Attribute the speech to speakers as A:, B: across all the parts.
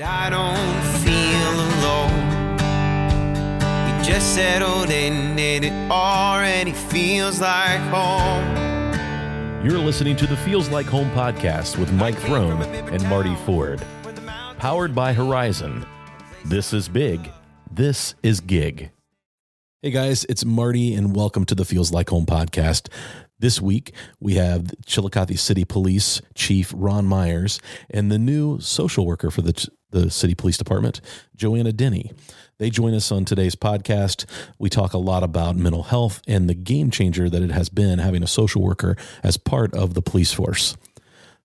A: I don't feel alone. We just settled in and it already feels like home.
B: You're listening to the Feels Like Home podcast with Mike Throne and Marty Ford. Powered by Horizon. This is big. This is gig.
C: Hey guys, it's Marty and welcome to the Feels Like Home podcast. This week, we have Chillicothe City Police Chief Ron Meyers and the new social worker for the City Police Department, Joanna Denny. They join us on today's podcast. We talk a lot about mental health and the game changer that it has been having a social worker as part of the police force.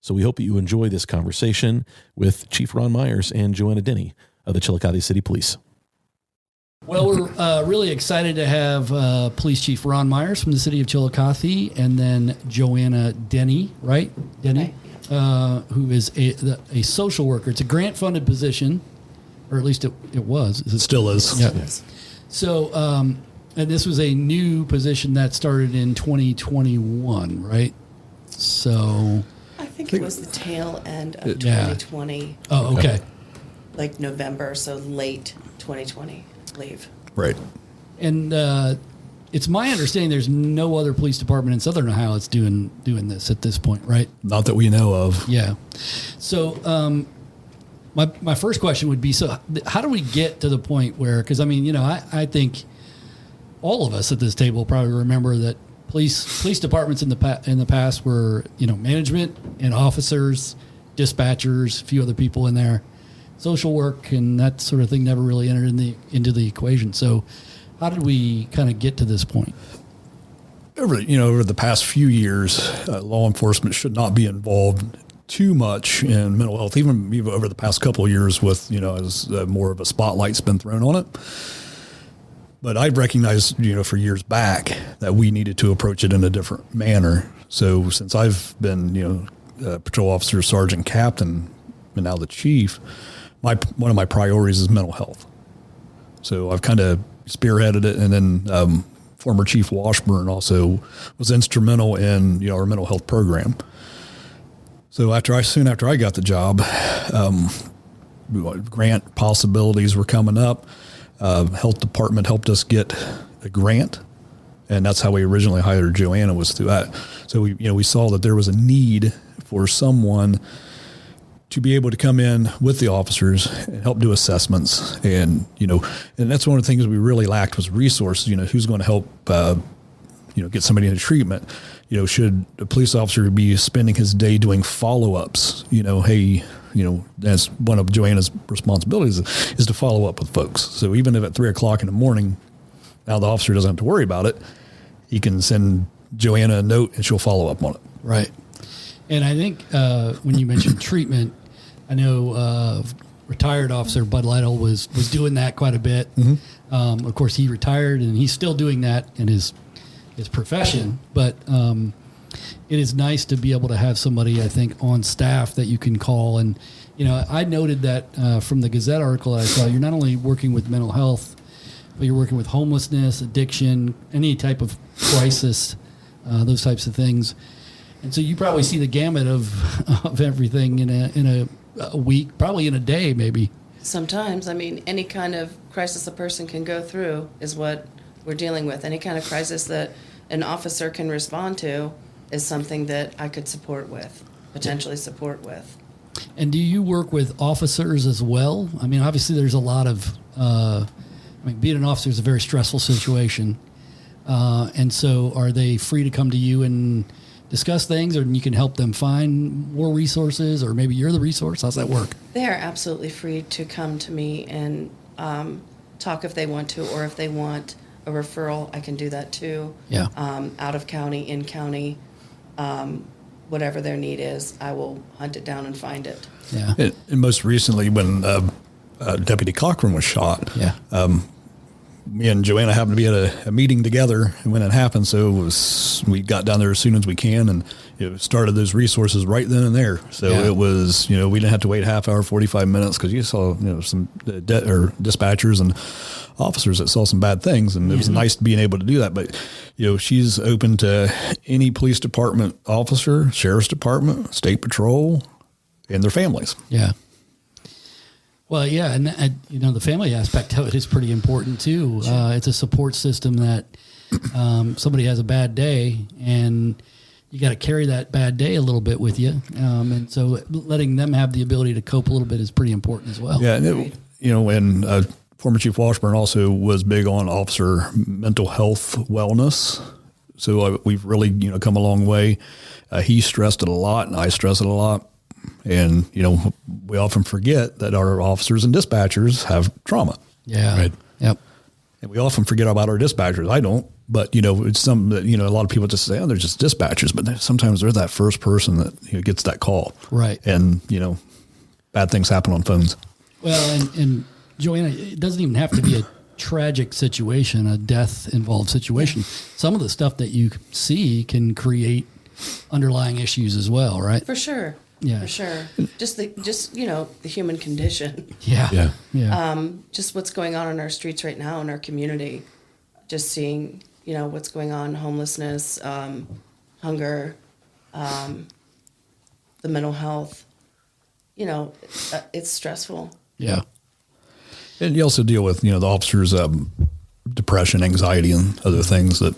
C: So we hope that you enjoy this conversation with Chief Ron Meyers and Joanna Denny of the Chillicothe City Police.
D: Well, we're really excited to have Police Chief Ron Meyers from the city of Chillicothe, and then Joanna Denny, right? Denny, who is a social worker. It's a grant-funded position, or at least it was.
E: It still is.
D: Yeah. So, and this was a new position that started in 2021, right? So,
F: I think it was the tail end of 2020.
D: Oh, okay.
F: Like November, so late 2020. Leave.
E: Right.
D: And it's my understanding there's no other police department in Southern Ohio that's doing this at this point, right?
E: Not that we know of.
D: Yeah. So my first question would be, so how do we get to the point where, because I mean, you know, I think all of us at this table probably remember that police departments in the past were, you know, management and officers, dispatchers, a few other people in there. Social work and that sort of thing never really entered into the equation. So how did we kind of get to this point?
E: Over the past few years, law enforcement should not be involved too much in mental health, even over the past couple of years with, as more of a spotlight's been thrown on it. But I've recognized, for years back that we needed to approach it in a different manner. So since I've been, patrol officer, sergeant, captain, and now the chief, one of my priorities is mental health. So I've kind of spearheaded it, and then former Chief Washburn also was instrumental in our mental health program. So soon after I got the job, grant possibilities were coming up. Health department helped us get a grant, and that's how we originally hired Joanna, was through that. So we saw that there was a need for someone to be able to come in with the officers and help do assessments. And that's one of the things we really lacked was resources. Who's going to help, get somebody into treatment? Should a police officer be spending his day doing follow-ups? That's one of Joanna's responsibilities is to follow up with folks. So even if at 3:00 in the morning, now the officer doesn't have to worry about it, he can send Joanna a note and she'll follow up on it.
D: Right. And I think when you mentioned treatment, I know retired officer Bud Lytle was doing that quite a bit. Mm-hmm. Of course, he retired and he's still doing that in his profession. But it is nice to be able to have somebody, I think, on staff that you can call. And, I noted that from the Gazette article that I saw, you're not only working with mental health, but you're working with homelessness, addiction, any type of crisis, those types of things. And so you probably see the gamut of everything in a week, probably in a day, maybe.
F: Sometimes, any kind of crisis a person can go through is what we're dealing with. Any kind of crisis that an officer can respond to is something that I could potentially support with.
D: And do you work with officers as well? Obviously there's a lot of, being an officer is a very stressful situation. And so are they free to come to you and discuss things, or you can help them find more resources, or maybe you're the resource? How's that work?
F: They are absolutely free to come to me and talk if they want to, or if they want a referral, I can do that too.
D: Yeah.
F: Out of county, in county, whatever their need is, I will hunt it down and find it.
D: Yeah.
E: And most recently, when Deputy Cochran was shot, me and Joanna happened to be at a meeting together when it happened. So we got down there as soon as we can and started those resources right then and there. So it was, we didn't have to wait half hour, 45 minutes, because you saw, some dispatchers and officers that saw some bad things. And it was nice being able to do that. But, she's open to any police department officer, sheriff's department, state patrol, and their families.
D: Yeah. Well, yeah, and the family aspect of it is pretty important too. It's a support system that somebody has a bad day, and you got to carry that bad day a little bit with you, and so letting them have the ability to cope a little bit is pretty important as well.
E: Yeah, and former Chief Washburn also was big on officer mental health wellness. So we've really come a long way. He stressed it a lot, and I stress it a lot. And, we often forget that our officers and dispatchers have trauma.
D: Yeah.
C: Right.
D: Yep.
E: And we often forget about our dispatchers. I don't, but, it's something that, a lot of people just say, oh, they're just dispatchers. But sometimes they're that first person that gets that call.
D: Right.
E: And, bad things happen on phones.
D: Well, and Joanna, it doesn't even have to be a tragic situation, a death-involved situation. Some of the stuff that you see can create underlying issues as well, right?
F: For sure.
D: Yeah.
F: For sure. Just the human condition.
D: Yeah.
F: Just what's going on in our streets right now in our community. Just seeing, what's going on, homelessness, hunger, the mental health. It's stressful.
D: Yeah.
E: And you also deal with, the officers' depression, anxiety, and other things that,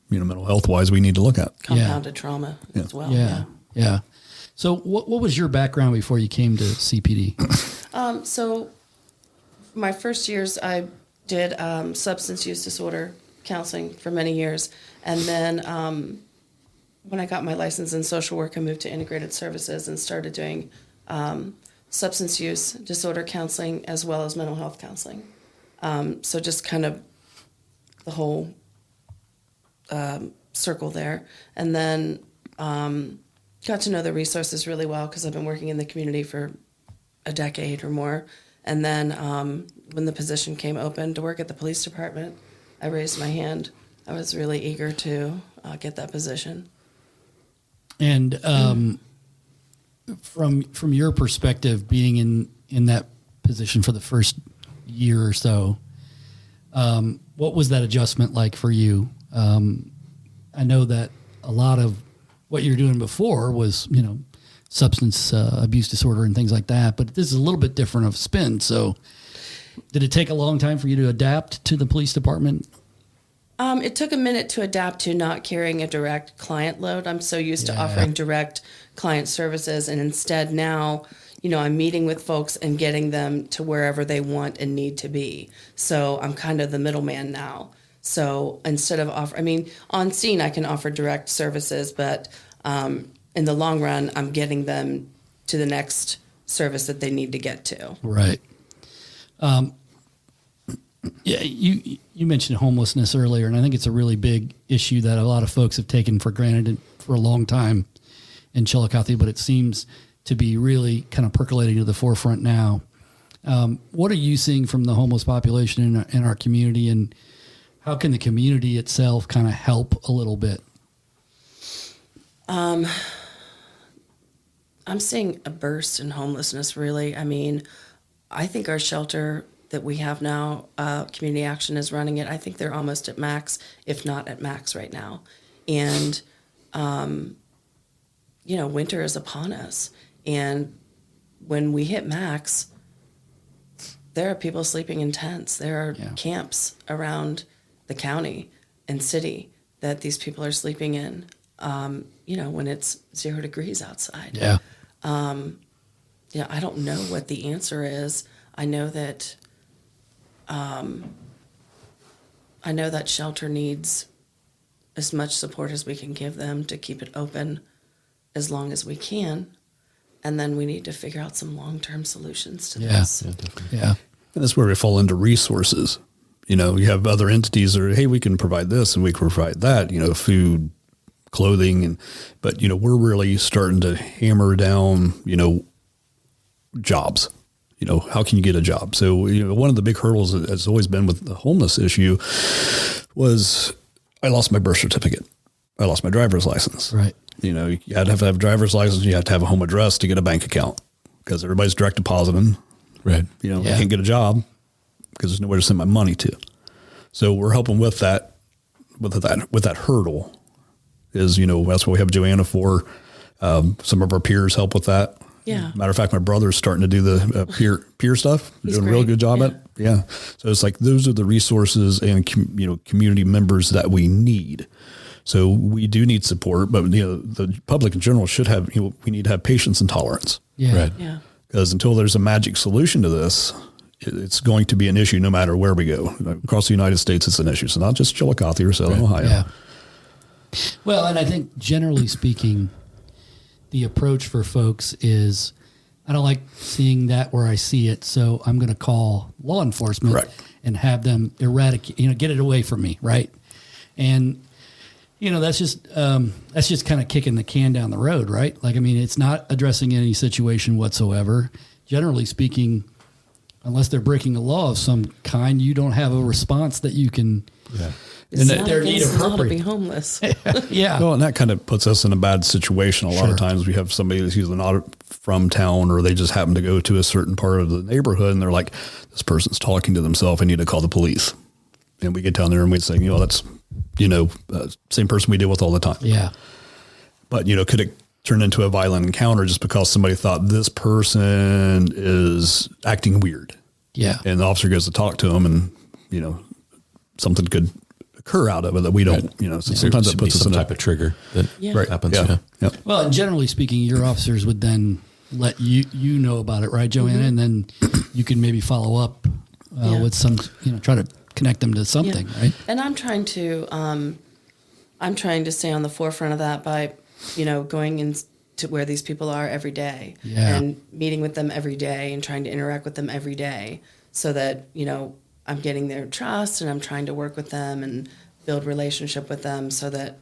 E: mental health wise, we need to look at.
F: Compounded trauma as well.
D: Yeah. So what was your background before you came to CPD?
F: So my first years, I did substance use disorder counseling for many years. And then when I got my license in social work, I moved to integrated services and started doing substance use disorder counseling as well as mental health counseling. So just kind of the whole circle there. And then got to know the resources really well because I've been working in the community for a decade or more. And then when the position came open to work at the police department, I raised my hand. I was really eager to get that position.
D: And from your perspective, being in that position for the first year or so, what was that adjustment like for you? I know that a lot of what you're doing before was, substance abuse disorder and things like that, but this is a little bit different of spin. So did it take a long time for you to adapt to the police department?
F: It took a minute to adapt to not carrying a direct client load. I'm so used to offering direct client services, and instead now, I'm meeting with folks and getting them to wherever they want and need to be. So I'm kind of the middleman now. So instead of on scene, I can offer direct services, but in the long run, I'm getting them to the next service that they need to get to.
D: Right. Yeah, you mentioned homelessness earlier, and I think it's a really big issue that a lot of folks have taken for granted for a long time in Chillicothe, but it seems to be really kind of percolating to the forefront now. What are you seeing from the homeless population in our community, and how can the community itself kind of help a little bit?
F: I'm seeing a burst in homelessness, really. I think our shelter that we have now, Community Action is running it. I think they're almost at max, if not at max right now. And, winter is upon us. And when we hit max, there are people sleeping in tents. There are camps around the county and city that these people are sleeping in, when it's 0 degrees outside.
D: Yeah.
F: I don't know what the answer is. I know that shelter needs as much support as we can give them to keep it open as long as we can. And then we need to figure out some long-term solutions to this.
C: Yeah, definitely.
D: Yeah.
E: And that's where we fall into resources. You have other entities that are, hey, we can provide this and we can provide that, food, clothing. But we're really starting to hammer down, jobs. How can you get a job? So, one of the big hurdles that has always been with the homeless issue was I lost my birth certificate. I lost my driver's license.
D: Right.
E: You had to have a driver's license. You have to have a home address to get a bank account because everybody's direct depositing.
C: Right.
E: I can't get a job because there's nowhere to send my money to. So we're helping with that hurdle is, that's what we have Joanna for. Some of our peers help with that.
F: Yeah.
E: Matter of fact, my brother's starting to do the peer stuff.
F: He's
E: Doing a real
F: great.
E: good job
F: Yeah.
E: at it. Yeah. So it's like, those are the resources and, community members that we need. So we do need support, but the public in general should have, we need to have patience and tolerance.
D: Yeah.
C: Right.
F: Yeah.
E: Because until there's a magic solution to this, it's going to be an issue no matter where we go. Across the United States, it's an issue. So not just Chillicothe or Southern Ohio.
D: Yeah. Well, and I think generally speaking, the approach for folks is, I don't like seeing that where I see it, so I'm going to call law enforcement
E: Correct.
D: and have them eradicate, get it away from me, right? And that's just kind of kicking the can down the road, right? Like, I mean, it's not addressing any situation whatsoever. Generally speaking, unless they're breaking a law of some kind, you don't have a response that you can.
C: Yeah.
F: It's
D: And
F: not
D: they're
F: against
D: need
F: the law to be
D: appropriate.
F: homeless.
D: Yeah.
E: Well, and that kind of puts us in a bad situation. A lot
D: Sure.
E: of times we have somebody that's either not from town or they just happen to go to a certain part of the neighborhood and they're like, this person's talking to themselves. I need to call the police. And we get down there and we say, that's, same person we deal with all the time.
D: Yeah.
E: But, could it turn into a violent encounter just because somebody thought this person is acting weird?
D: Yeah.
E: And the officer goes to talk to him and, something could occur out of it that we don't, so sometimes
C: There
E: that puts
C: should be
E: us
C: some
E: in
C: type of trigger that
F: Yeah.
C: happens.
E: Yeah. Yeah.
D: Well, and generally speaking, your officers would then let you know about it, right, Joanna? And then you can maybe follow up
F: Yeah.
D: with some, try to connect them to something,
F: Yeah.
D: right?
F: And I'm trying to stay on the forefront of that by, going into where these people are every day and meeting with them every day and trying to interact with them every day so that, I'm getting their trust and I'm trying to work with them and build relationship with them so that,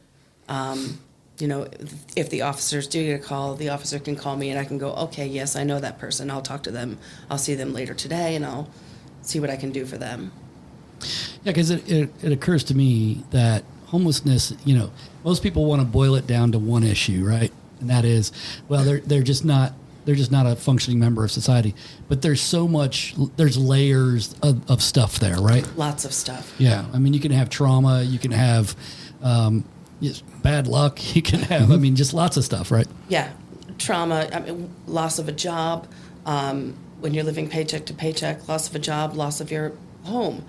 F: if the officers do get a call, the officer can call me and I can go, okay, yes, I know that person. I'll talk to them. I'll see them later today and I'll see what I can do for them.
D: Yeah, because it occurs to me that homelessness, most people want to boil it down to one issue, right? And that is, well, they're just not a functioning member of society. But there's there's layers of stuff there, right?
F: Lots of stuff.
D: Yeah, I mean, you can have trauma, you can have just bad luck, you can have, just lots of stuff, right?
F: Yeah, trauma, loss of a job, when you're living paycheck to paycheck, loss of a job, loss of your home,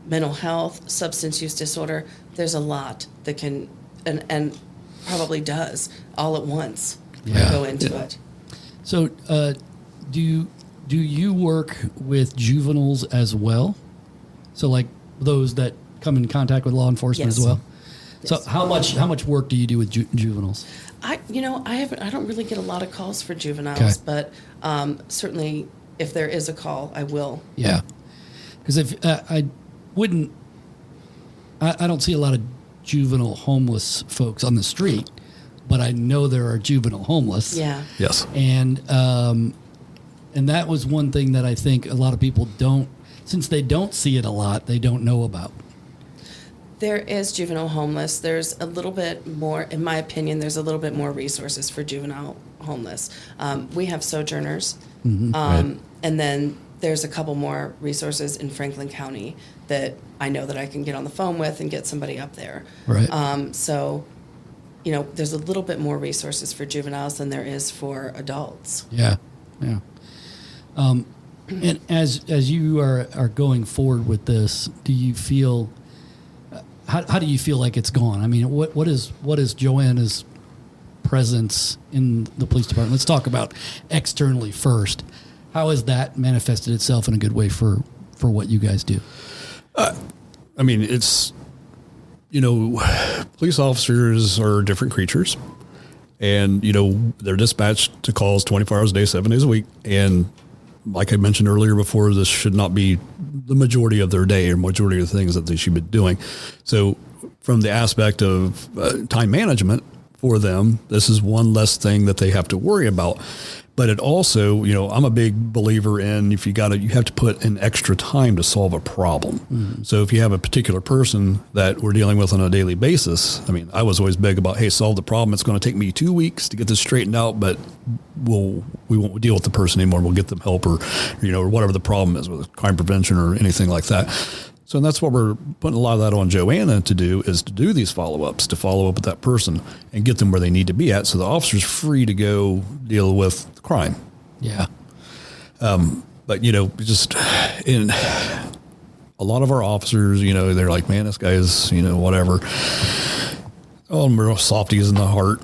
F: mental health, substance use disorder. There's a lot that can and probably does all at once go into it.
D: So, do you work with juveniles as well? So, like those that come in contact with law enforcement
F: Yes.
D: as well.
F: Yes.
D: So, how much work do you do with juveniles?
F: I don't really get a lot of calls for juveniles, but certainly if there is a call, I will.
D: Yeah, because if I don't see a lot of juvenile homeless folks on the street, but I know there are juvenile homeless.
F: Yeah.
E: Yes.
D: And that was one thing that I think a lot of people since they don't see it a lot, they don't know about.
F: There is juvenile homeless. There's a little bit more, in my opinion, there's a little bit more resources for juvenile homeless. We have sojourners, and then there's a couple more resources in Franklin County that I know that I can get on the phone with and get somebody up there.
D: Right.
F: So, there's a little bit more resources for juveniles than there is for adults.
D: Yeah, yeah. And as you are going forward with this, do you feel? How do you feel like it's gone? I mean, what is Joanna's presence in the police department? Let's talk about externally first. How has that manifested itself in a good way for what you guys do?
E: I mean, it's, police officers are different creatures and, they're dispatched to calls 24 hours a day, 7 days a week. And like I mentioned earlier before, this should not be the majority of their day or majority of the things that they should be doing. So from the aspect of time management for them, this is one less thing that they have to worry about. But it also, I'm a big believer in you have to put in extra time to solve a problem. Mm-hmm. So if you have a particular person that we're dealing with on a daily basis, I was always big about, hey, solve the problem. It's going to take me 2 weeks to get this straightened out, but we won't deal with the person anymore. We'll get them help or whatever the problem is with crime prevention or anything like that. So that's what we're putting a lot of that on Joanna to do, is to do these follow-ups, to follow up with that person and get them where they need to be at. So the officer's free to go deal with the crime.
D: Yeah.
E: But, just in a lot of our officers, they're like, man, this guy is, whatever. Oh, I'm real softies in the heart,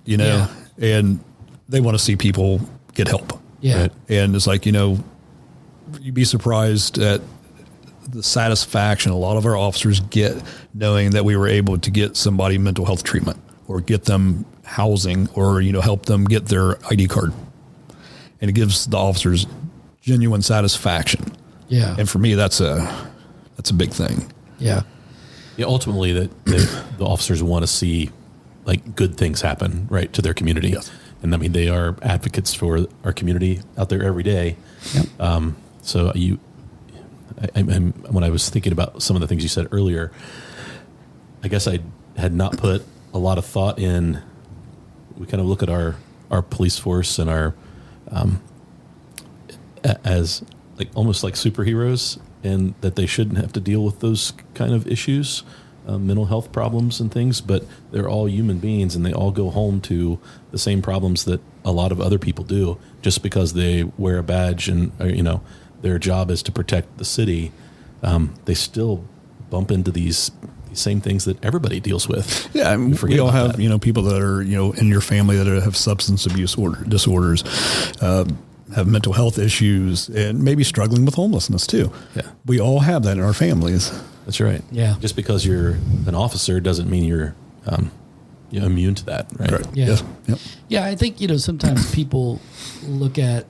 D: Yeah.
E: and they want to see people get help.
D: Yeah.
E: Right? And it's like, you'd be surprised at the satisfaction a lot of our officers get knowing that we were able to get somebody mental health treatment or get them housing or, help them get their ID card. And it gives the officers genuine satisfaction.
D: Yeah.
E: And for me, that's a big thing.
D: Yeah.
C: Yeah, ultimately, that the officers want to see like good things happen, right, to their community.
E: Yes.
C: And I mean, they are advocates for our community out there every day.
D: Yep.
C: So when I was thinking about some of the things you said earlier, I guess I had not put a lot of thought in. We kind of look at our police force and our as like almost like superheroes, and that they shouldn't have to deal with those kind of issues, mental health problems and things, but they're all human beings and they all go home to the same problems that a lot of other people do. Just because they wear a badge and, their job is to protect the city, they still bump into these same things that everybody deals with.
E: Yeah, we all have, people that are, in your family that have substance abuse disorders, have mental health issues, and maybe struggling with homelessness too.
C: Yeah.
E: We all have that in our families.
C: That's right.
D: Yeah.
C: Just because you're an officer doesn't mean you're immune to that, right?
E: Right.
D: Yeah.
E: Yes. Yep.
D: Yeah, I think, sometimes people look at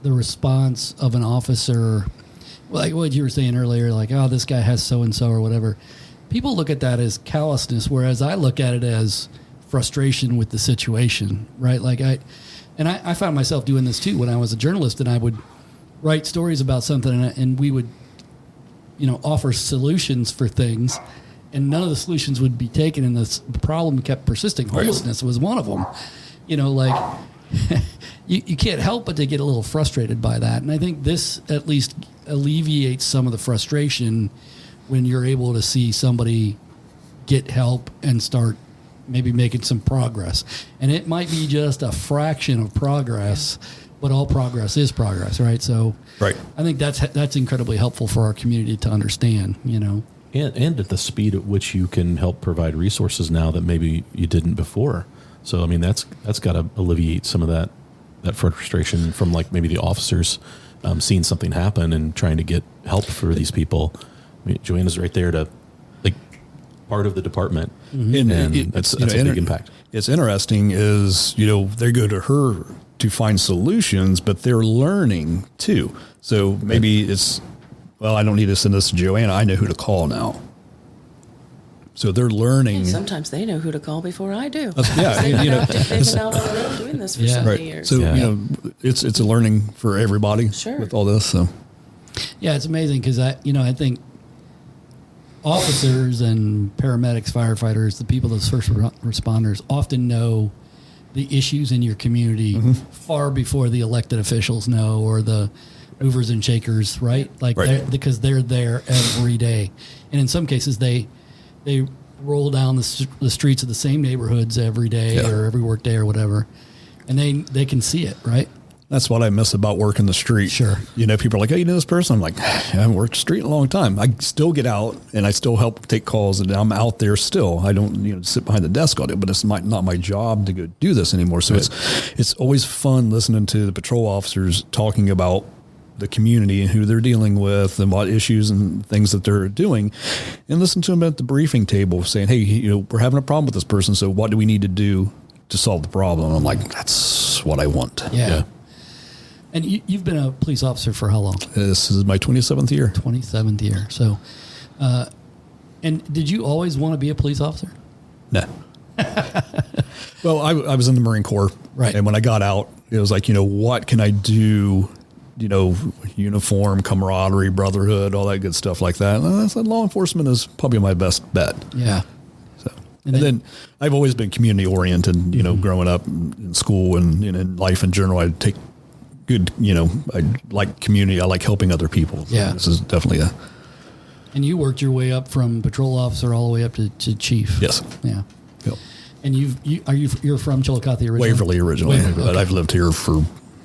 D: the response of an officer, like what you were saying earlier, like, oh, this guy has so-and-so or whatever. People look at that as callousness, whereas I look at it as frustration with the situation, right? Like I found myself doing this too when I was a journalist, and I would write stories about something and we would, offer solutions for things, and none of the solutions would be taken, and the problem kept persisting. Homelessness was one of them. You can't help but to get a little frustrated by that. And I think this at least alleviates some of the frustration when you're able to see somebody get help and start maybe making some progress. And it might be just a fraction of progress, but all progress is progress, right? So
E: Right.
D: I think that's incredibly helpful for our community to understand,
C: And at the speed at which you can help provide resources now that maybe you didn't before. So, I mean, that's got to alleviate some of that frustration from like maybe the officers seeing something happen and trying to get help for these people. I mean, Joanna's right there to like part of the department, and that's a big impact.
E: It's interesting is, they go to her to find solutions, but they're learning too. So maybe I don't need to send this to Joanna. I know who to call now. So they're learning.
F: Sometimes they know who to call before I do.
E: Yeah,
F: They've been out on the road doing this for so many years.
E: So it's a learning for everybody.
F: Sure.
E: With all this. So
D: Yeah, it's amazing because I think officers and paramedics, firefighters, the people, those first responders, often know the issues in your community far before the elected officials know, or the movers and shakers, right? Because they're there every day, and in some cases they roll down the streets of the same neighborhoods every day or every work day or whatever, and they can see it, right?
E: that's what I miss about working the street.
D: Sure.
E: People are like, hey, you know this person? I'm like, I haven't worked the street in a long time. I still get out and I still help take calls, and I'm out there still. I don't sit behind the desk all day, but it's not my job to go do this anymore. So it's always fun listening to the patrol officers talking about the community and who they're dealing with and what issues and things that they're doing, and listen to them at the briefing table saying, hey, we're having a problem with this person. So what do we need to do to solve the problem? I'm like, that's what I want.
D: Yeah. And you've been a police officer for how long?
E: This is my 27th year.
D: 27th year. So, and did you always want to be a police officer?
E: No. Well, I was in the Marine Corps.
D: Right.
E: And when I got out, it was like, what can I do? Uniform, camaraderie, brotherhood, all that good stuff like that. And I said law enforcement is probably my best bet.
D: Yeah.
E: So, and then I've always been community oriented, growing up in school and in life in general. I take good, I like community. I like helping other people. So
D: yeah.
E: this is definitely
D: And you worked your way up from patrol officer all the way up to chief.
E: Yes.
D: Yeah.
E: Yep.
D: And you're from Chillicothe originally?
E: Waverly originally,
D: Waverly,
E: but
D: okay.
E: I've lived here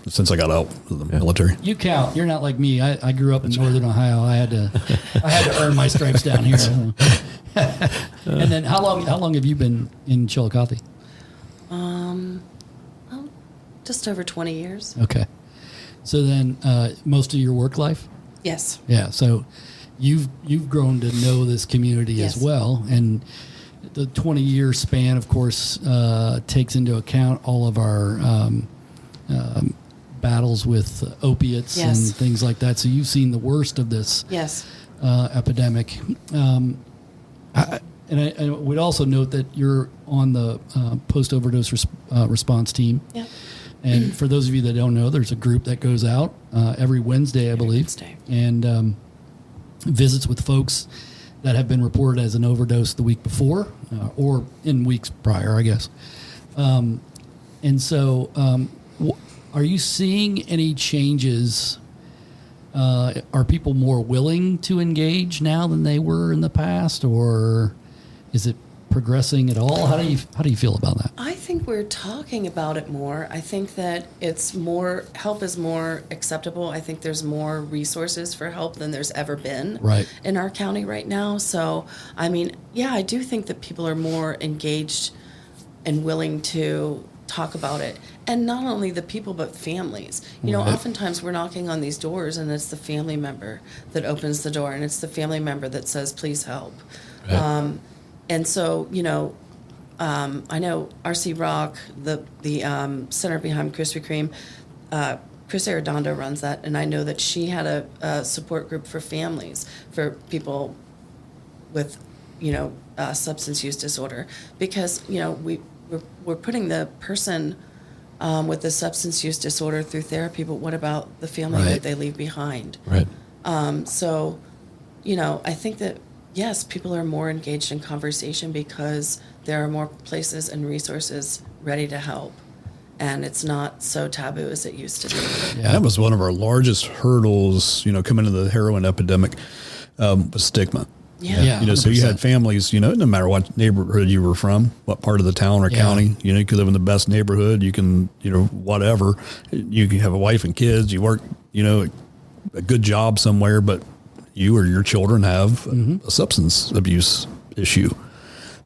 E: since I got out of the military.
D: You count. You're not like me. I grew up in Northern Ohio. I had to earn my stripes down here. And then how long have you been in Chillicothe?
F: Just over 20 years.
D: Okay. So then most of your work life?
F: Yes.
D: Yeah. So you've grown to know this community
F: Yes.
D: as well. And the 20-year span, of course, takes into account all of our battles with opiates
F: Yes.
D: and things like that. So you've seen the worst of this
F: Yes.
D: epidemic. I would also note that you're on the post-overdose response team.
F: Yeah.
D: And for those of you that don't know, there's a group that goes out every Wednesday, I believe,
F: Wednesday.
D: and visits with folks that have been reported as an overdose the week before or in weeks prior, I guess. And so are you seeing any changes? Are people more willing to engage now than they were in the past, or is it progressing at all? How do you feel about that?
F: I think we're talking about it more. I think that help is more acceptable. I think there's more resources for help than there's ever been in our county right now. So, I mean, yeah, I do think that people are more engaged and willing to talk about it. And not only the people, but families. You know, oftentimes we're knocking on these doors and it's the family member that opens the door and it's the family member that says, please help. Right. And so, you know, I know RC Rock, the center behind Krispy Kreme, Chris Arredondo runs that, and I know that she had a support group for families, for people with, you know, substance use disorder, because, you know, we're putting the person with the substance use disorder through therapy, but what about the family that they leave behind?
C: Right.
F: So, you know, I think that, yes, people are more engaged in conversation because there are more places and resources ready to help. And it's not so taboo as it used to be.
E: Yeah. That was one of our largest hurdles, you know, coming into the heroin epidemic, was stigma.
F: Yeah.
E: You know, so you
D: 100%.
E: had families, you know, no matter what neighborhood you were from, what part of the town or county, you know, you could live in the best neighborhood, you can, you know, whatever, you can have a wife and kids, you work, you know, a good job somewhere, but you or your children have a substance abuse issue,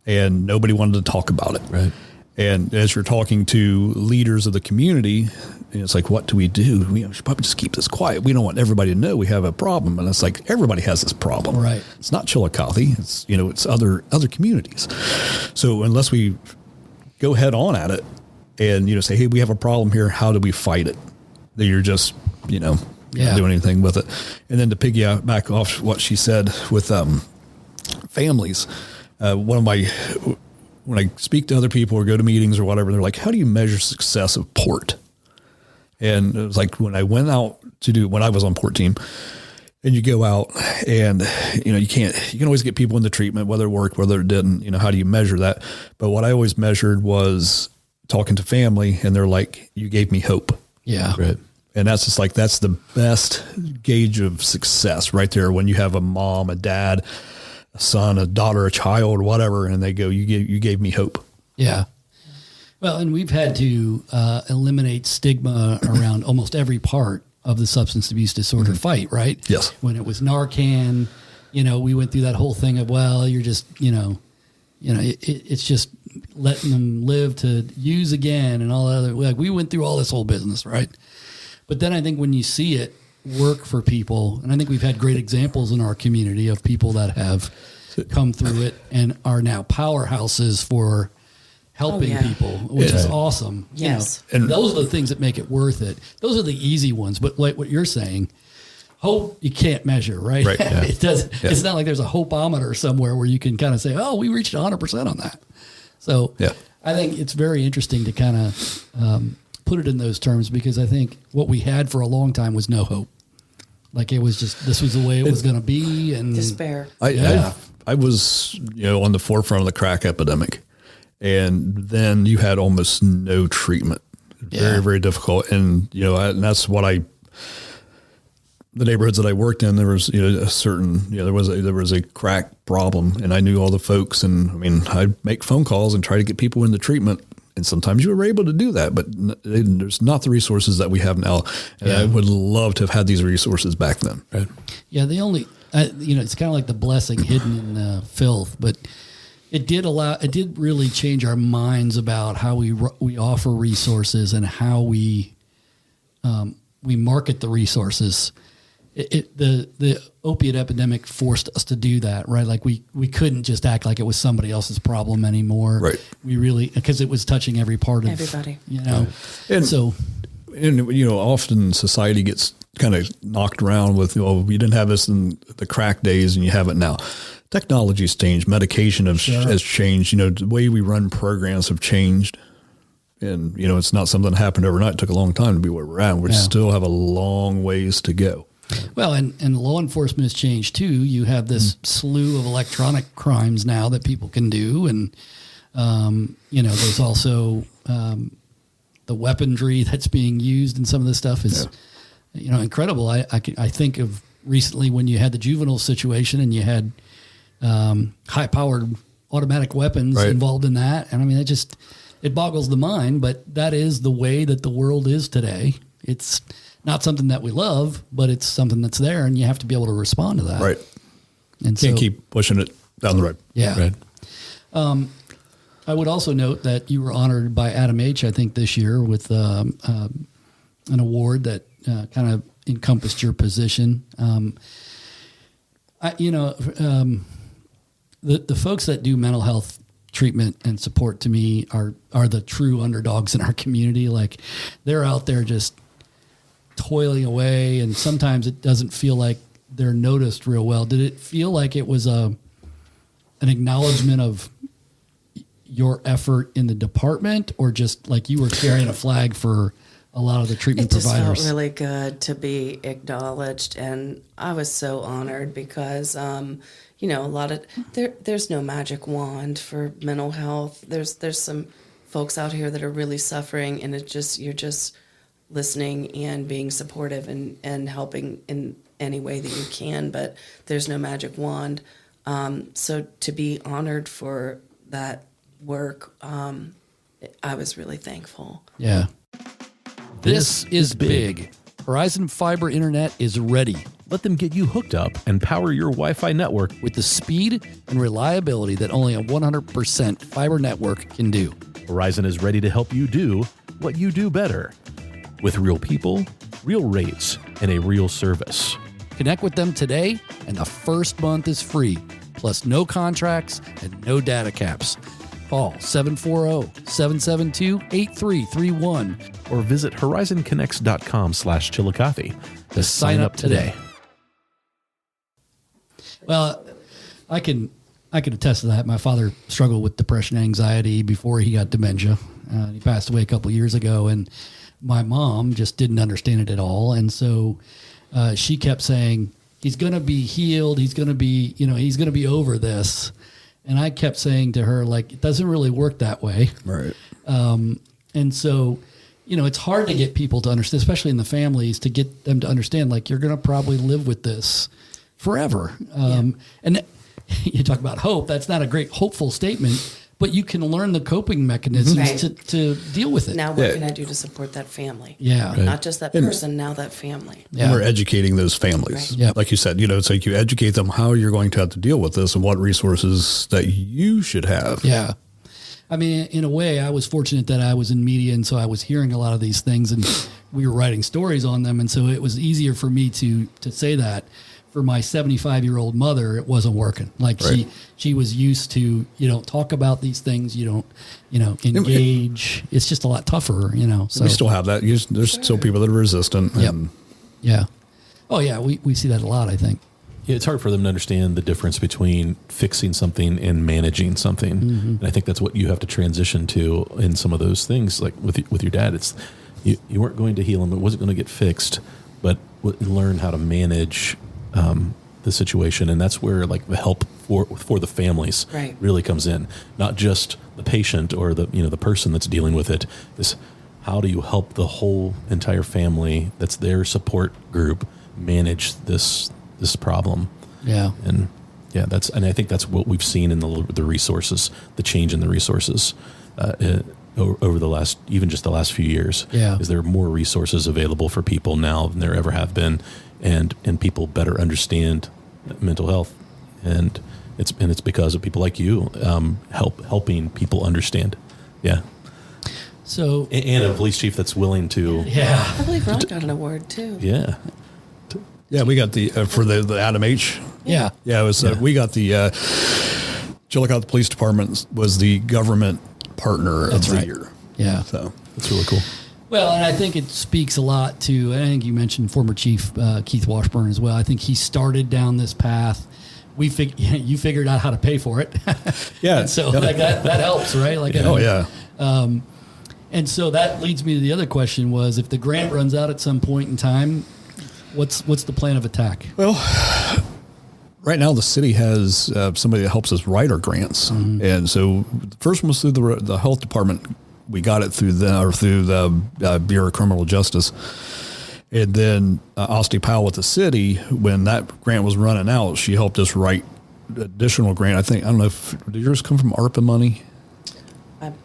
E: and nobody wanted to talk about it.
C: Right.
E: And as you're talking to leaders of the community, it's like, what do? We should probably just keep this quiet. We don't want everybody to know we have a problem. And it's like, everybody has this problem.
D: Right.
E: It's not Chillicothe. It's, you know, it's other communities. So unless we go head on at it and, you know, say, hey, we have a problem here. How do we fight it? That you're just, you know, not doing anything with it. And then to piggyback off what she said with families, when I speak to other people or go to meetings or whatever, they're like, how do you measure success of port? And it was like when I went out when I was on port team, and you go out and, you know, you can always get people into treatment, whether it worked, whether it didn't, you know, how do you measure that? But what I always measured was talking to family, and they're like, you gave me hope.
D: Yeah.
C: Right.
E: And that's just like, that's the best gauge of success right there. When you have a mom, a dad, a son, a daughter, a child, whatever, and they go, you gave me hope.
D: Yeah. Well, and we've had to eliminate stigma around almost every part of the substance abuse disorder fight, right?
E: Yes.
D: When it was Narcan, you know, we went through that whole thing of, well, you're just, it's just letting them live to use again and all that other, like we went through all this whole business, right? But then I think when you see it work for people, and I think we've had great examples in our community of people that have come through it and are now powerhouses for helping people, which is awesome.
F: Yes.
D: You know, and those are the things that make it worth it. Those are the easy ones. But like what you're saying, hope you can't measure, right?
E: Right. Yeah.
D: It does. Yeah. It's not like there's a hopeometer somewhere where you can kind of say, oh, we reached 100% on that. So I think it's very interesting to kind of put it in those terms, because I think what we had for a long time was no hope. Like it was just, this was the way it was going to be. And
F: despair.
E: I was, you know, on the forefront of the crack epidemic, and then you had almost no treatment. Very, very difficult. And, you know, and that's what the neighborhoods that I worked in, there was, a certain, there was a crack problem, and I knew all the folks, and I mean, I'd make phone calls and try to get people into treatment. And sometimes you were able to do that, but there's not the resources that we have now. And I would love to have had these resources back then.
C: Right.
D: Yeah. The only, it's kind of like the blessing hidden in the filth, but it did really change our minds about how we offer resources and how we market the resources. The opiate epidemic forced us to do that, right? Like we couldn't just act like it was somebody else's problem anymore.
E: Right.
D: We really, because it was touching every part of
F: Everybody.
E: And often society gets kind of knocked around with, we didn't have this in the crack days and you have it now. Technology's changed. Medication has changed. The way we run programs have changed. And, it's not something that happened overnight. It took a long time to be where we're at. We still have a long ways to go.
D: Well, and law enforcement has changed too. You have this slew of electronic crimes now that people can do. And, there's also the weaponry that's being used in some of this stuff is, incredible. I think of recently when you had the juvenile situation and you had high-powered automatic weapons involved in that. And I mean, it boggles the mind, but that is the way that the world is today. It's not something that we love, but it's something that's there, and you have to be able to respond to that.
E: Right.
D: And
E: can't keep pushing it down the road.
D: Yeah.
C: Right.
D: I would also note that you were honored by Adam H., I think, this year with an award that kind of encompassed your position. The folks that do mental health treatment and support to me are the true underdogs in our community. Like they're out there just toiling away, and sometimes it doesn't feel like they're noticed real well. Did it feel like it was an acknowledgement of your effort in the department, or just like you were carrying a flag for a lot of the treatment providers?
F: It just felt really good to be acknowledged, and I was so honored because a lot of there's no magic wand for mental health. There's some folks out here that are really suffering, and you're just listening and being supportive and helping in any way that you can, but there's no magic wand. So to be honored for that work, I was really thankful.
D: Yeah. This is big. Horizon Fiber Internet is ready
B: Let them get you hooked up and power your Wi-Fi network
D: with the speed and reliability that only a 100% fiber network can do.
B: Horizon is ready to help you do what you do better. With real people, real rates, and a real service.
D: Connect with them today, and the first month is free, plus no contracts and no data caps. Call 740-772-8331
B: or visit horizonconnects.com/Chillicothe
D: to sign up today. Well, I can attest to that. My father struggled with depression and anxiety before he got dementia. He passed away a couple of years ago, and my mom just didn't understand it at all. And so she kept saying, he's going to be healed. He's going to be, he's going to be over this. And I kept saying to her, like, it doesn't really work that way.
E: Right.
D: And so, it's hard to get people to understand, especially in the families, to get them to understand, like, you're going to probably live with this forever. And you talk about hope. That's not a great hopeful statement, but you can learn the coping mechanisms to deal with it.
F: Now, what can I do to support that family?
D: Yeah.
F: Right. Not just that person, now that family.
D: Yeah.
E: And we're educating those families.
F: Right.
D: Yep.
E: Like you said, it's like you educate them how you're going to have to deal with this and what resources that you should have.
D: Yeah. I mean, in a way, I was fortunate that I was in media, and so I was hearing a lot of these things, and we were writing stories on them, and so it was easier for me to say that. For my 75-year-old mother, it wasn't working. Like she was used to, you don't talk about these things, you don't, engage. It's just a lot tougher, So
E: We still have that. There's still people that are resistant.
D: Yep.
E: And
D: Yeah. Oh yeah, we see that a lot, I think.
C: Yeah, it's hard for them to understand the difference between fixing something and managing something. Mm-hmm. And I think that's what you have to transition to in some of those things. Like with your dad, it's you weren't going to heal him. It wasn't going to get fixed, but learn how to manage the situation. And that's where like the help for the families really comes in. Not just the patient or the person that's dealing with it. Is how do you help the whole entire family that's their support group manage this problem.
D: Yeah.
C: And and I think that's what we've seen in the resources, the change in the resources over the last few years.
D: Yeah.
C: Is there more resources available for people now than there ever have been, and people better understand mental health, and it's because of people like you helping people understand. Yeah.
D: So
C: And a police chief that's willing to.
D: yeah.
F: I believe Ron got an award too.
C: Yeah.
E: Yeah, we got the for the Adam H.
D: Yeah.
E: Yeah, it was. We got the Chillicothe Police Department was the government partner
D: That's
E: of the
D: right.
E: year.
D: Yeah.
E: So
C: That's really cool.
D: Well, and I think it speaks a lot to, I think you mentioned former Chief Keith Washburn as well. I think he started down this path. You figured out how to pay for it.
E: yeah,
D: And so like that helps, right? Like,
E: oh yeah.
D: And so that leads me to the other question was, if the grant runs out at some point in time, what's the plan of attack?
E: Well, right now the city has somebody that helps us write our grants, and so the first one was through the health department. We got it through the Bureau of Criminal Justice, and then Osti Powell with the city. When that grant was running out, she helped us write additional grant. I don't know if did yours come from ARPA money.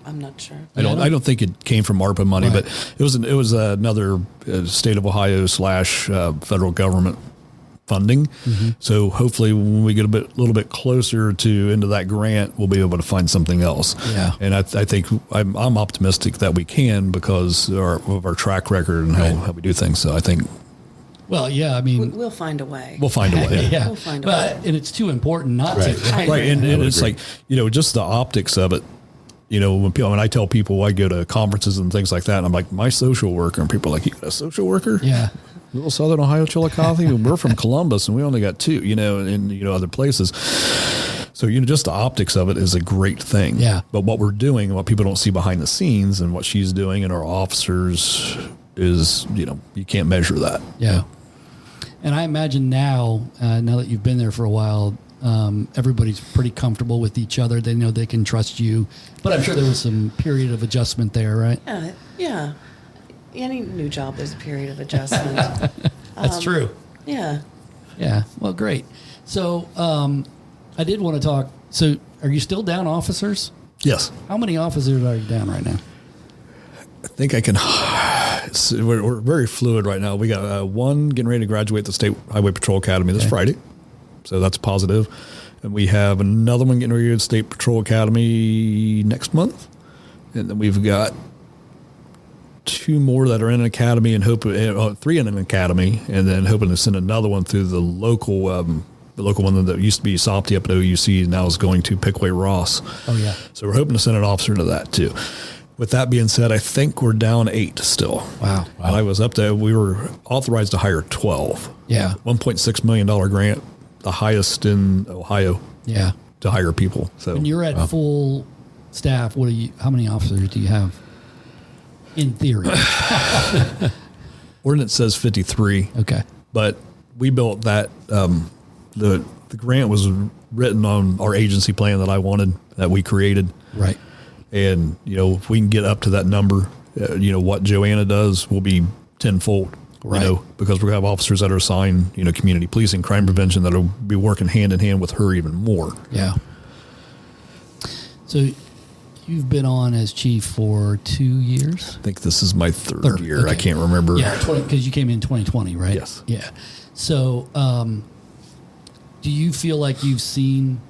F: I'm not sure.
E: I don't think it came from ARPA money,
D: Right.
E: but it was another state of Ohio / federal government funding. So hopefully when we get a little bit closer to into that grant, we'll be able to find something else.
D: Yeah.
E: And I think I'm optimistic that we can because of our track record and how we do things. So I think
D: Well, yeah, I mean,
F: We'll find a way.
E: we'll find a way.
D: yeah,
F: We'll find a
D: but and it's too important not to. Right.
E: Right. And it's
C: agree.
E: like, just the optics of it. When I tell people I go to conferences and things like that, and I'm like, my social worker, and people are like, you got a social worker?
D: Yeah.
E: Little Southern Ohio, Chillicothe. We're from Columbus, and we only got 2, and other places. So, just the optics of it is a great thing.
D: Yeah.
E: But what we're doing, and what people don't see behind the scenes, and what she's doing, and our officers is, you can't measure that.
D: Yeah. And I imagine now that you've been there for a while, everybody's pretty comfortable with each other. They know they can trust you. But I'm sure there was some period of adjustment there, right?
F: Yeah. Any new job, there's a period of adjustment.
D: That's true.
F: Yeah.
D: Yeah. Well, great. So I did want to talk. So are you still down officers?
E: Yes.
D: How many officers are you down right now?
E: I think I can. We're very fluid right now. We got one getting ready to graduate the State Highway Patrol Academy this Friday. So that's positive. And we have another one getting ready to State Patrol Academy next month. And then we've got 2 more that are in an academy and 3 in an academy, and then hoping to send another one through the local one that used to be SOPTI up at OUC, now is going to Pickaway Ross.
D: Oh, yeah.
E: So we're hoping to send an officer to that too. With that being said, I think we're down 8 still.
D: Wow.
E: And I was up there. We were authorized to hire 12.
D: Yeah.
E: $1.6 million grant, the highest in Ohio
D: Yeah.
E: to hire people. So
D: When you're at full staff, how many officers do you have? In theory.
E: ordinance says 53.
D: Okay.
E: But we built that. The grant was written on our agency plan that I wanted, that we created.
D: Right.
E: And, if we can get up to that number, what Joanna does will be tenfold,
D: Right.
E: because we have officers that are assigned, community policing, crime prevention, that will be working hand in hand with her even more.
D: Yeah. So you've been on as chief for 2 years?
E: I think this is my third year.
D: Okay.
E: I can't remember.
D: Yeah, because you came in 2020, right?
E: Yes.
D: Yeah. So do you feel like you've seen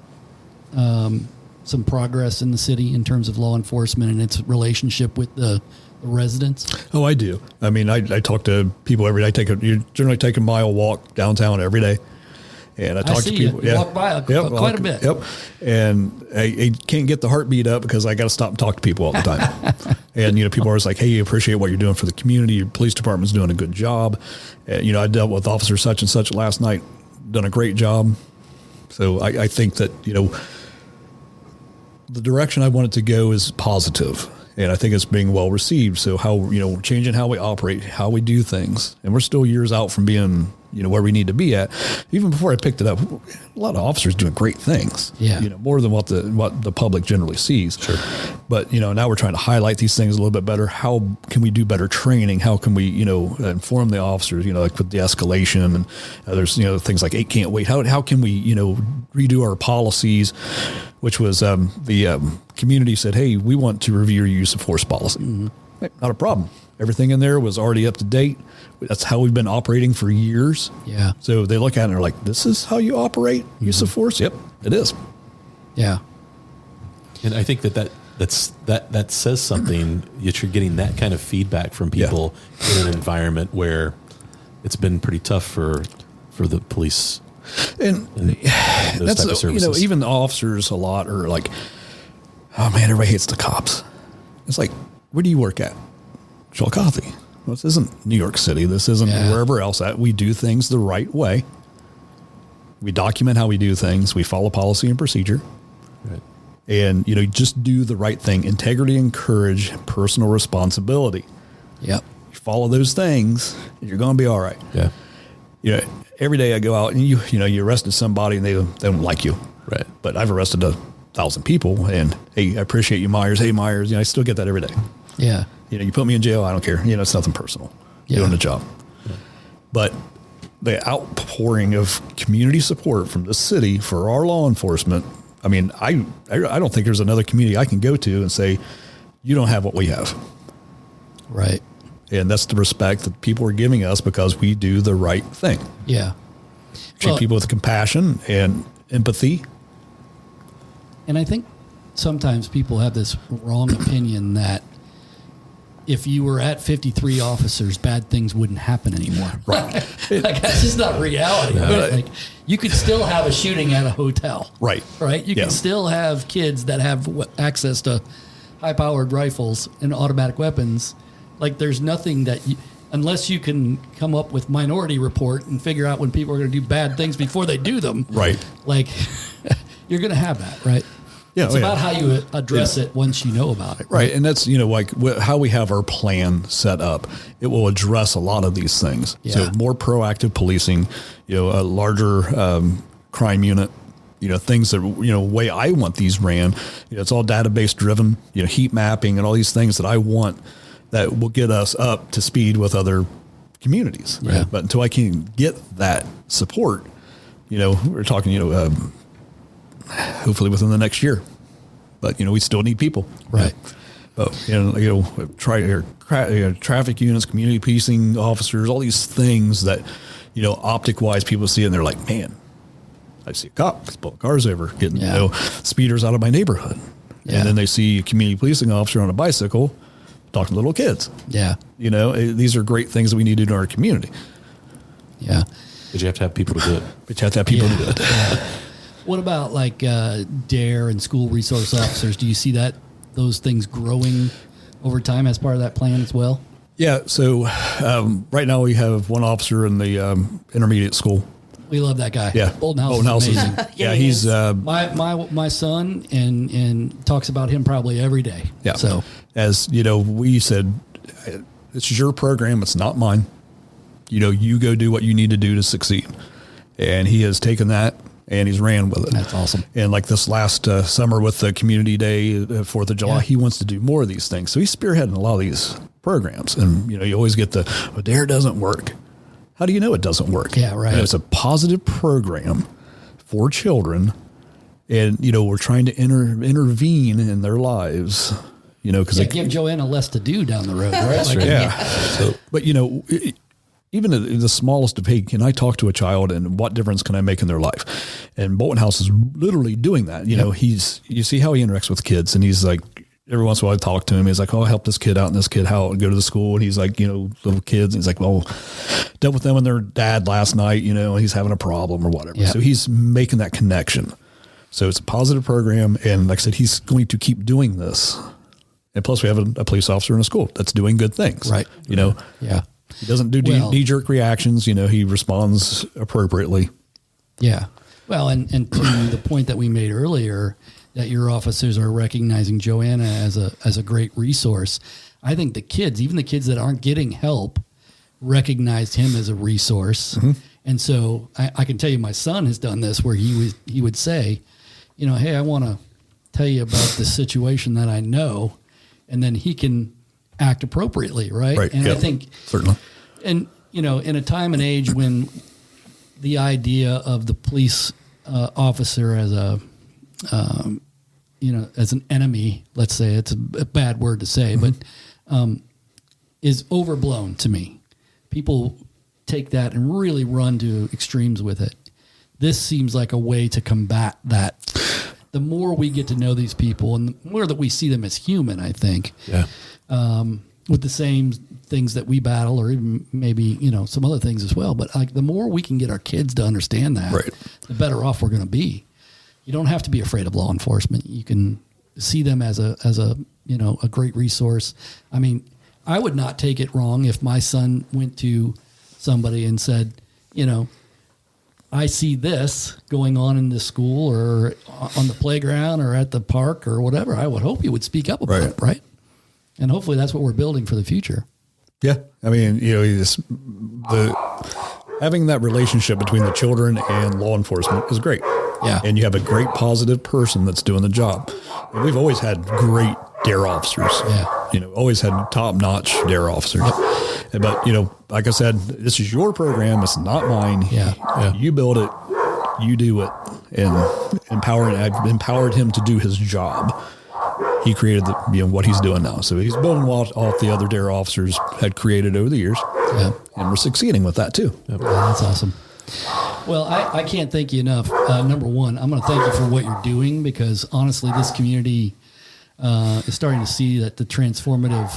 D: some progress in the city in terms of law enforcement and its relationship with the residents?
E: Oh, I do. I mean, I talk to people every day. You generally take a mile walk downtown every day. And I talk to
D: see
E: people.
D: you walk by quite a bit.
E: Yep. And I can't get the heartbeat up because I got to stop and talk to people all the time. And, people are always like, hey, you appreciate what you're doing for the community. Your police department's doing a good job. And, I dealt with Officer such and such last night, done a great job. So I think that, the direction I want it to go is positive. And I think it's being well received. So how, changing how we operate, how we do things. And we're still years out from being where we need to be at. Even before I picked it up, a lot of officers doing great things.
D: Yeah.
E: More than what the public generally sees. Sure. But, now we're trying to highlight these things a little bit better. How can we do better training? How can we, inform the officers, like with the escalation and there's, things like 8 can't wait. How can we, redo our policies, which was the community said, hey, we want to review your use of force policy. Mm-hmm. Hey, not a problem. Everything in there was already up to date. That's how we've been operating for years.
D: Yeah.
E: So they look at it and they're like, this is how you operate use of force? Yep, it is.
D: Yeah.
C: And I think that says something that you're getting that kind of feedback from people in an environment where it's been pretty tough for the police. And those type of services.
E: Even the officers a lot are like, oh man, everybody hates the cops. It's like, where do you work at? Chillicothe. Well, this isn't New York City. This isn't wherever else at. We do things the right way. We document how we do things. We follow policy and procedure.
C: Right.
E: And, just do the right thing. Integrity and courage, personal responsibility.
D: Yep.
E: You follow those things, and you're going to be all right.
C: Yeah.
E: Every day I go out and you arrested somebody and they don't like you.
C: Right.
E: But I've arrested 1,000 people and, hey, I appreciate you, Meyers. Hey, Meyers. I still get that every day.
D: Yeah.
E: You put me in jail, I don't care. It's nothing personal. Doing the job. Yeah. But the outpouring of community support from the city for our law enforcement, I mean, I don't think there's another community I can go to and say, you don't have what we have.
D: Right.
E: And that's the respect that people are giving us because we do the right thing.
D: Yeah.
E: Treat people with compassion and empathy.
D: And I think sometimes people have this wrong opinion that if you were at 53 officers, bad things wouldn't happen anymore.
E: Right.
D: That's just not reality.
E: No.
D: Right? Like you could still have a shooting at a hotel.
E: Right.
D: Right. You can still have kids that have access to high-powered rifles and automatic weapons. Like there's nothing that unless you can come up with Minority Report and figure out when people are going to do bad things before they do them.
E: Right.
D: Like you're going to have that. Right.
E: Yeah,
D: it's about how you address it once you know about it.
E: Right. And that's, how we have our plan set up. It will address a lot of these things.
D: Yeah.
E: So more proactive policing, a larger crime unit, things that, way I want these ran. It's all database driven, heat mapping and all these things that I want that will get us up to speed with other communities. Right?
D: Yeah.
E: But until I can get that support, we're talking, hopefully within the next year, but we still need people.
D: Right.
E: Traffic units, community policing officers, all these things that, optic wise people see and they're like, man, I see a cop, he's pulling cars over, getting, speeders out of my neighborhood.
D: Yeah.
E: And then they see a community policing officer on a bicycle talking to little kids.
D: Yeah.
E: These are great things that we need to do in our community.
D: Yeah.
C: But you have to have people to do it.
E: But you have to have people to do it.
D: Yeah. What about like DARE and school resource officers? Do you see those things growing over time as part of that plan as well?
E: Yeah. So right now we have one officer in the intermediate school.
D: We love that guy.
E: Yeah.
D: Bolton House is amazing.
E: Yeah, he's
D: my son and talks about him probably every day.
E: Yeah.
D: So
E: as we said, it's your program. It's not mine. You go do what you need to do to succeed. And he has taken that and he's ran with it.
D: That's awesome.
E: And like this last summer with the Community Day, 4th of July, he wants to do more of these things. So he's spearheading a lot of these programs. And, you always get DARE doesn't work. How do you know it doesn't work?
D: Yeah, right.
E: And it's a positive program for children. And, we're trying to intervene in their lives, because
D: give Joanna less to do down the road, right?
C: That's right.
E: Yeah. So, but, even the smallest of, hey, can I talk to a child and what difference can I make in their life? And Bolton House is literally doing that. You see how he interacts with kids and he's like, every once in a while I talk to him. He's like, oh, I help this kid out and this kid out and go to the school. And he's like, little kids. And he's like, well, dealt with them and their dad last night, and he's having a problem or whatever.
D: Yep.
E: So he's making that connection. So it's a positive program. And like I said, he's going to keep doing this. And plus we have a police officer in a school that's doing good things.
D: Right. Yeah.
E: He doesn't do knee-jerk reactions. He responds appropriately.
D: Yeah. Well, and to the point that we made earlier, that your officers are recognizing Joanna as a great resource. I think even the kids that aren't getting help, recognized him as a resource. Mm-hmm. And so I can tell you my son has done this where he would say, you know, hey, I want to tell you about this situation that I know, and then he can act appropriately, right?
E: Right.
D: And
E: Yeah.
D: I think
E: Certainly.
D: and you know, in a time and age when the idea of the police officer as a as an enemy, let's say, it's a bad word to say, but is overblown to me. People take that and really run to extremes with it. This seems like a way to combat that. The more we get to know these people and the more that we see them as human, I think, with the same things that we battle, or even maybe, you know, some other things as well. But like the more we can get our kids to understand that,
E: Right.
D: the better off we're going to be. You don't have to be afraid of law enforcement. You can see them as a you know, a great resource. I mean, I would not take it wrong if my son went to somebody and said, you know, I see this going on in this school or on the playground or at the park or whatever. I would hope you would speak up about it, right? And hopefully that's what we're building for the future.
E: Yeah. I mean, you know, having that relationship between the children and law enforcement is great.
D: Yeah.
E: And you have a great positive person that's doing the job. And we've always had great DARE officers.
D: Yeah.
E: You know, always had top-notch DARE officers. Yep. But, you know, like I said, this is your program. It's not mine.
D: Yeah.
E: You build it. You do it. And I've empowered him to do his job. He created what he's doing now. So he's building off the other DARE officers had created over the years.
D: Yeah.
E: And we're succeeding with that too.
D: Yeah, that's awesome. Well, I can't thank you enough. Number one, I'm going to thank you for what you're doing, because honestly, this community is starting to see that the transformative.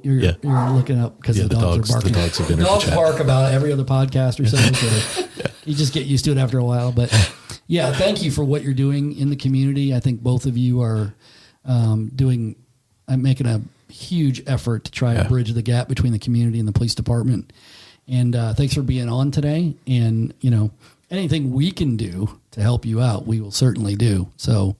D: You're looking up because the dogs are barking.
C: The dogs have been
D: Dogs bark about every other podcast or something. So you just get used to it after a while. But yeah, thank you for what you're doing in the community. I think both of you are making a huge effort to try to bridge the gap between the community and the police department. And thanks for being on today. And, you know, anything we can do to help you out, we will certainly do. So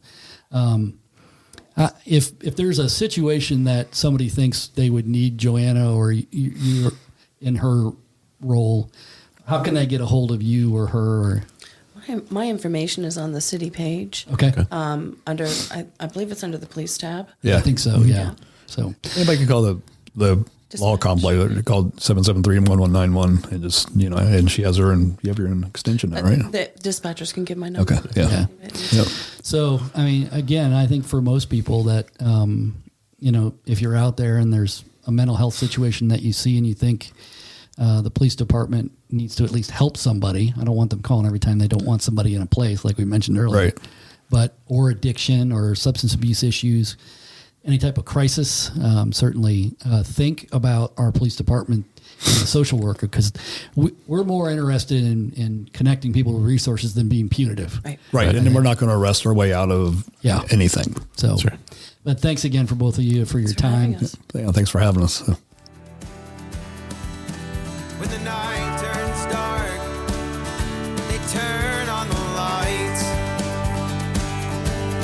D: if there's a situation that somebody thinks they would need Joanna or you in her role, how can they get a hold of you or her? Or?
F: My information is on the city page.
D: Okay.
F: Under, I believe it's under the police tab.
E: Yeah.
D: I think so. Yeah. So
E: anybody can call the law complex. They're called 773-1191, and just, you know, and she has her, and you have your own extension now, right?
F: The dispatchers can give my number.
E: Okay. Yeah. Yep.
D: So, I mean, again, I think for most people that, you know, if you're out there and there's a mental health situation that you see and you think the police department needs to at least help somebody, I don't want them calling every time they don't want somebody in a place, like we mentioned earlier.
E: Right.
D: But, or addiction or substance abuse issues, any type of crisis, certainly think about our police department and the social worker, because we're more interested in connecting people with resources than being punitive.
E: Right. And then we're not going to arrest our way out of anything.
D: So, but thanks again for both of you for your time.
E: Yeah, thanks for having us.
A: When the night turns dark, they turn on the lights.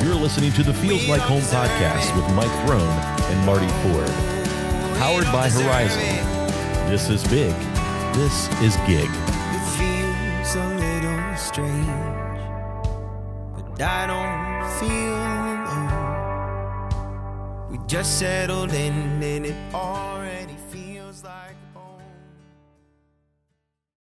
B: You're listening to the Feels Like Home podcast with Mike Throne and Marty Ford. Powered by Horizon. This is big. This is gig.
A: It feels a little strange, but I don't feel alone. We just settled in and it already feels like